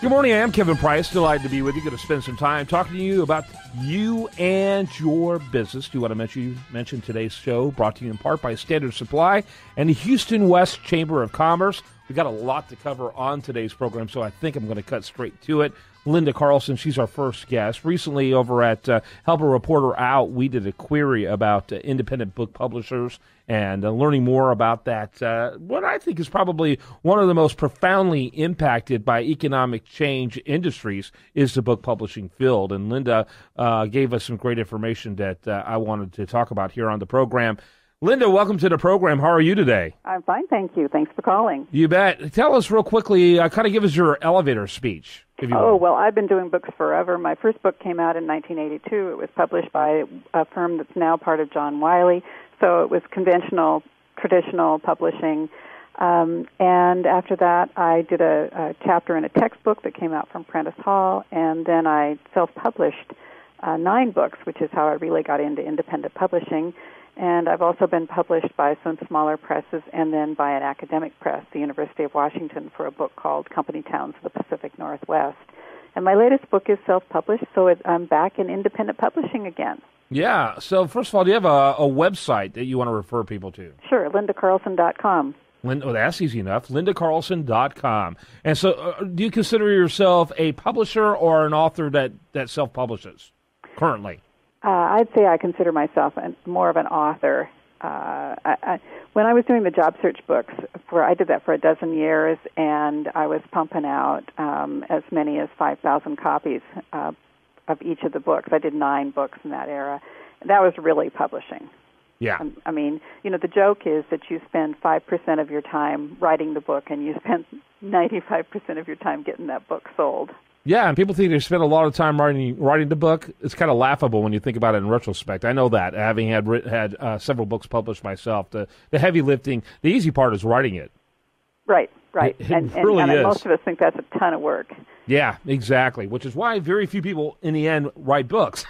Good morning, I'm Kevin Price. Delighted to be with you. Going to spend some time talking to you about you and your business. Do you want to mention today's show, brought to you in part by Standard Supply and the Houston West Chamber of Commerce. We've got a lot to cover on today's program, so I think I'm going to cut straight to it. Linda Carlson, she's our first guest. Recently over at Help a Reporter Out, we did a query about independent book publishers and learning more about that. What I think is probably one of the most profoundly impacted by economic change industries is the book publishing field. And Linda gave us some great information that I wanted to talk about here on the program. Linda, welcome to the program. How are you today? I'm fine, thank you. Thanks for calling. You bet. Tell us real quickly, kind of give us your elevator speech, if you will. Oh, well, I've been doing books forever. My first book came out in 1982. It was published by a firm that's now part of John Wiley, so it was conventional, traditional publishing. And after that, I did a chapter in a textbook that came out from Prentice Hall, and then I self-published 9 books, which is how I really got into independent publishing. And I've also been published by some smaller presses and then by an academic press, the University of Washington, for a book called Company Towns of the Pacific Northwest. And my latest book is self-published, so I'm back in independent publishing again. Yeah. So first of all, do you have a website that you want to refer people to? Sure, lindacarlson.com. Oh, that's easy enough. lindacarlson.com. And so do you consider yourself a publisher or an author that self-publishes currently? I'd say I consider myself more of an author. When I was doing the job search books, I did that for a dozen years, and I was pumping out as many as 5,000 copies of each of the books. I did 9 books in that era. That was really publishing. Yeah. I mean, the joke is that you spend 5% of your time writing the book, and you spend 95% of your time getting that book sold. Yeah, and people think they spend a lot of time writing the book. It's kind of laughable when you think about it in retrospect. I know that, having had several books published myself. The heavy lifting, the easy part is writing it. Right. It and really is. Most of us think that's a ton of work. Yeah, exactly, which is why very few people, in the end, write books.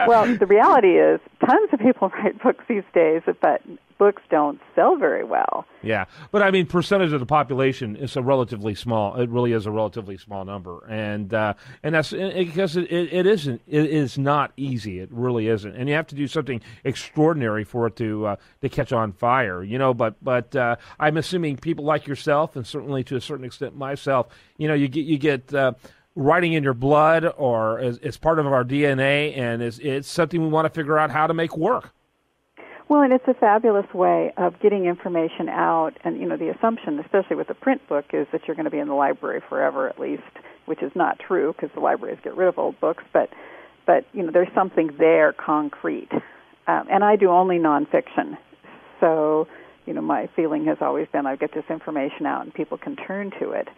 Well, the reality is tons of people write books these days, but books don't sell very well. Yeah, but I mean, percentage of the population is relatively small. It really is a relatively small number, and that's because it is not easy. It really isn't, and you have to do something extraordinary for it to catch on fire. But I'm assuming people like yourself, and certainly to a certain extent myself, you get writing in your blood, or it's part of our DNA, and it's something we want to figure out how to make work. Well, and it's a fabulous way of getting information out, and the assumption, especially with a print book, is that you're going to be in the library forever at least, which is not true because the libraries get rid of old books, but there's something there concrete. And I do only nonfiction, so my feeling has always been I get this information out and people can turn to it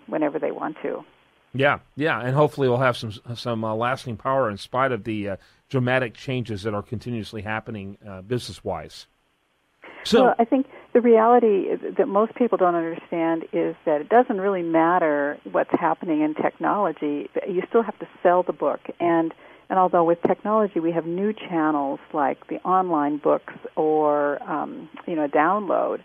whenever they want to. Yeah, and hopefully we'll have some lasting power in spite of the dramatic changes that are continuously happening business-wise. Well, I think the reality that most people don't understand is that it doesn't really matter what's happening in technology. You still have to sell the book, and although with technology we have new channels like the online books or download,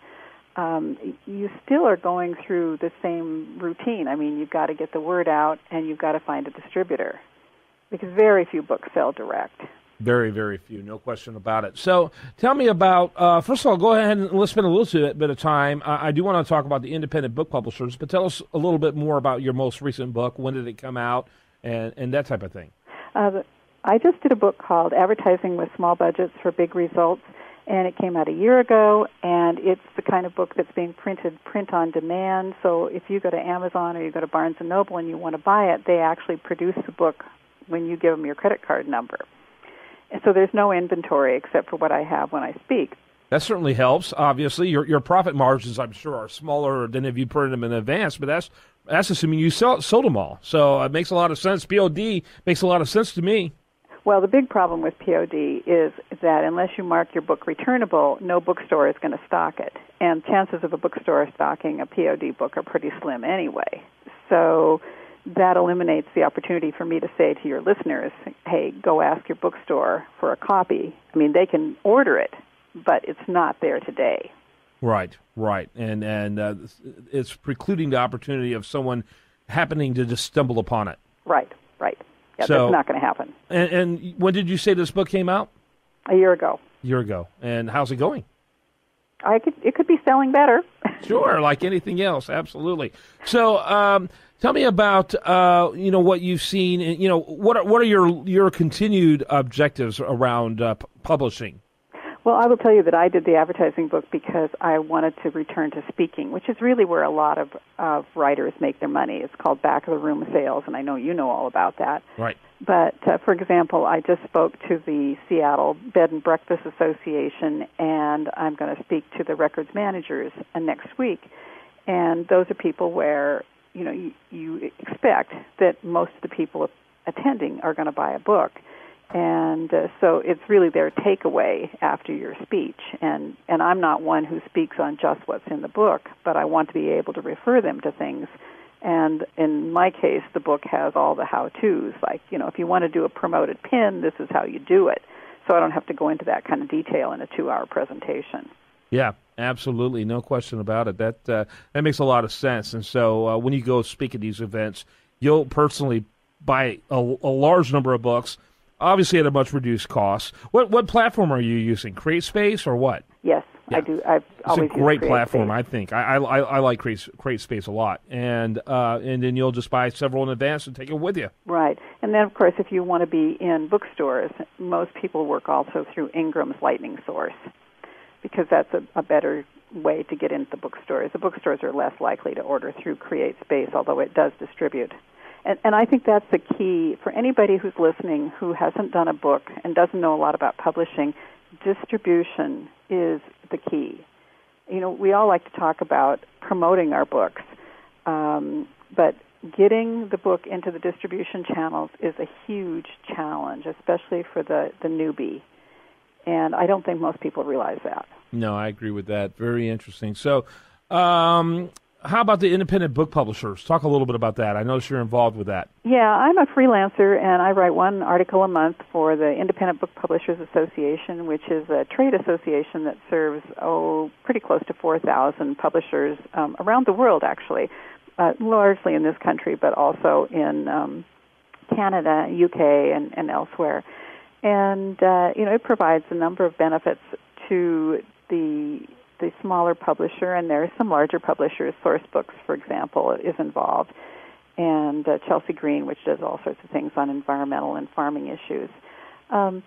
you still are going through the same routine. I mean, you've got to get the word out, and you've got to find a distributor, because very few books sell direct. Very, very few, no question about it. So tell me about, first of all, go ahead and let's spend a little bit of time. I do want to talk about the independent book publishers, but tell us a little bit more about your most recent book. When did it come out, and that type of thing? I just did a book called Advertising with Small Budgets for Big Results, and it came out a year ago, and it's the kind of book that's being print on demand. So if you go to Amazon or you go to Barnes & Noble and you want to buy it, they actually produce the book when you give them your credit card number. And so there's no inventory except for what I have when I speak. That certainly helps. Obviously, your profit margins, I'm sure, are smaller than if you printed them in advance, but that's assuming you sold them all. So it makes a lot of sense. POD makes a lot of sense to me. Well, the big problem with POD is that unless you mark your book returnable, no bookstore is going to stock it. And chances of a bookstore stocking a POD book are pretty slim anyway. So that eliminates the opportunity for me to say to your listeners, hey, go ask your bookstore for a copy. I mean, they can order it, but it's not there today. Right, right. And it's precluding the opportunity of someone happening to just stumble upon it. Right, right. Yeah, So, that's not going to happen. And when did you say this book came out? A year ago. And how's it going? It could be selling better. Sure, like anything else, absolutely. So, tell me about what you've seen. And, what are your continued objectives around publishing? Well, I will tell you that I did the advertising book because I wanted to return to speaking, which is really where a lot of writers make their money. It's called back of the room sales, and I know you know all about that. Right. But, for example, I just spoke to the Seattle Bed and Breakfast Association, and I'm going to speak to the records managers next week. And those are people where, you expect that most of the people attending are going to buy a book. And so it's really their takeaway after your speech. And I'm not one who speaks on just what's in the book, but I want to be able to refer them to things. And in my case, the book has all the how-tos. Like, if you want to do a promoted pin, this is how you do it. So I don't have to go into that kind of detail in a 2-hour presentation. Yeah, absolutely. No question about it. That makes a lot of sense. And so when you go speak at these events, you'll personally buy a large number of books, obviously at a much reduced cost. What platform are you using? CreateSpace or what? Yes, yeah. I do. It's a great platform, I think. I like CreateSpace a lot. And then you'll just buy several in advance and take it with you. Right. And then, of course, if you want to be in bookstores, most people work also through Ingram's Lightning Source because that's a better way to get into the bookstores. The bookstores are less likely to order through CreateSpace, although it does distribute. And I think that's the key for anybody who's listening who hasn't done a book and doesn't know a lot about publishing. Distribution is the key. We all like to talk about promoting our books, but getting the book into the distribution channels is a huge challenge, especially for the newbie. And I don't think most people realize that. No, I agree with that. Very interesting. So, how about the independent book publishers? Talk a little bit about that. I notice you're involved with that. Yeah, I'm a freelancer, and I write one article a month for the Independent Book Publishers Association, which is a trade association that serves, pretty close to 4,000 publishers around the world, actually, largely in this country, but also in Canada, UK, and elsewhere. And, it provides a number of benefits to the smaller publisher, and there are some larger publishers. Source Books, for example, is involved, and Chelsea Green, which does all sorts of things on environmental and farming issues. And,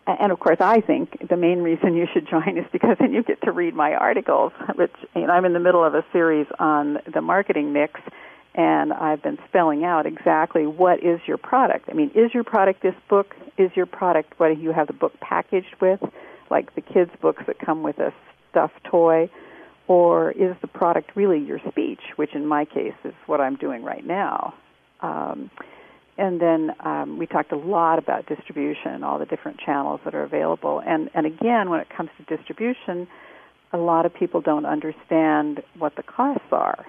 of course, I think the main reason you should join is because then you get to read my articles, which I'm in the middle of a series on the marketing mix, and I've been spelling out exactly what is your product. I mean, is your product this book? Is your product what you have the book packaged with, like the kids' books that come with a stuffed toy, or is the product really your speech, which in my case is what I'm doing right now. And then we talked a lot about distribution and all the different channels that are available. And again, when it comes to distribution, a lot of people don't understand what the costs are.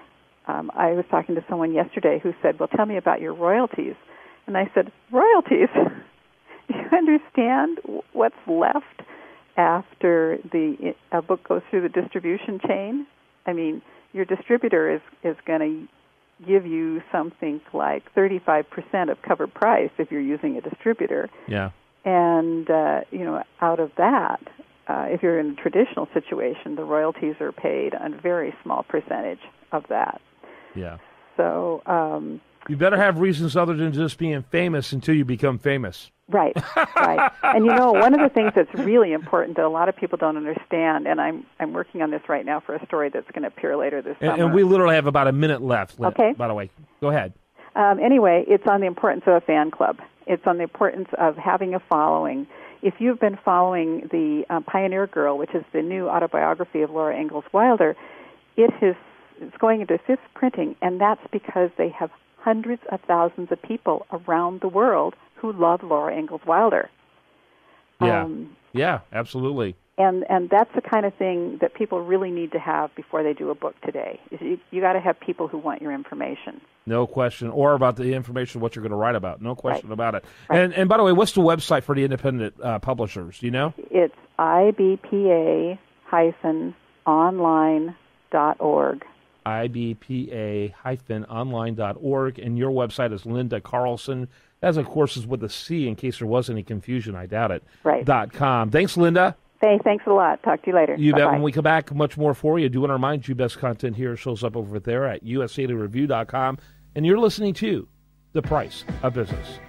I was talking to someone yesterday who said, well, tell me about your royalties. And I said, royalties? Do you understand what's left after a book goes through the distribution chain? I mean, your distributor is going to give you something like 35% of cover price if you're using a distributor. Yeah. And, out of that, if you're in a traditional situation, the royalties are paid a very small percentage of that. Yeah. So you better have reasons other than just being famous until you become famous. Right, right. And one of the things that's really important that a lot of people don't understand, and I'm working on this right now for a story that's going to appear later this summer. And we literally have about a minute left. Okay. By the way, go ahead. Anyway, it's on the importance of a fan club. It's on the importance of having a following. If you've been following the Pioneer Girl, which is the new autobiography of Laura Ingalls Wilder, it's going into 5th printing, and that's because they have hundreds of thousands of people around the world who love Laura Ingalls Wilder. Yeah, absolutely. And that's the kind of thing that people really need to have before they do a book today. You got to have people who want your information. No question. Or about the information, what you're going to write about. No question about it. Right. And by the way, what's the website for the independent publishers? Do you know? It's IBPA-online.com. ibpa-online.org. ibpa-online.org, and your website is Linda Carlson. That's, of course, is with a C in case there was any confusion. I doubt it. Right. .com. Thanks, Linda. Hey, thanks a lot. Talk to you later. You Bye-bye. bet. When we come back, much more for you. Do want to remind you, best content here shows up over there at usdailyreview.com, and you're listening to The Price of Business.